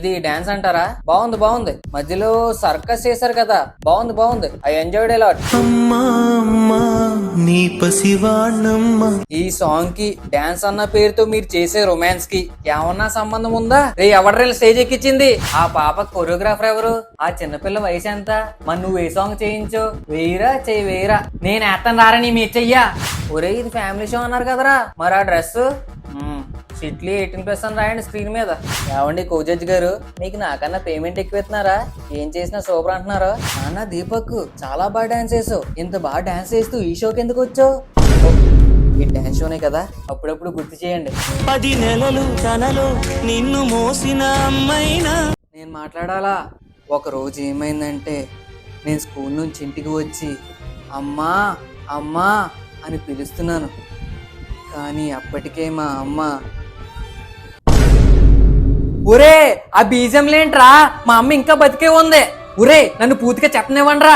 ఇది డాన్స్ అంటారా? బాగుంది బాగుంది. మధ్యలో సర్కస్ చేశారు కదా, బాగుంది బాగుంది. I enjoyed a lot. ఈ సాంగ్ కి డాన్స్ అన్న పేరుతో మీరు చేసే రొమాన్స్ కి ఏమన్నా సంబంధం ఉందా? ఎవడ్రెల్ స్టేజ్ ఎక్కించింది? ఆ పాప కొరియోగ్రాఫర్ ఎవరు? ఆ చిన్నపిల్ల వయసు ఎంత? మరి నువ్వు ఏ సాంగ్ చేయించు? వేయరా చెయ్యి వేయరా. నేను వేస్తాను రారా నీ మీ చెయ్యా. ఒరే ఇది ఫ్యామిలీ షో అన్నారు కదరా, మరి ఆ డ్రెస్ సిట్లీ 18+ అని రాయండి స్క్రీన్ మీద. ఏమండి కో జడ్జి గారు, మీకు నాకన్నా పేమెంట్ ఎక్కువ ఇస్తున్నారా? ఏం చేసినా సూపర్ అంటున్నారు. నాన్న దీపక్ చాలా బాగా డాన్స్ చేసావు. ఇంత బాగా డాన్స్ చేస్తూ ఈ షోకి ఎందుకు వచ్చావు? ఈ డాన్స్ షోనే కదా, అప్పుడప్పుడు గుర్తు చేయండి. 10 నెలలు తనలో నిన్ను మోసిన అమ్మైనా. నేను మాట్లాడాలా? ఒక రోజు ఏమైందంటే, నేను స్కూల్ నుంచి ఇంటికి వచ్చి అమ్మా అమ్మా అని పిలుస్తున్నాను. కానీ అప్పటికే మా అమ్మ, ఒరే ఆ బీజం లేంట్రా, మా అమ్మ ఇంకా బతికే ఉంది. ఒరే నన్ను పూర్తిగా చెప్పనివ్వండిరా.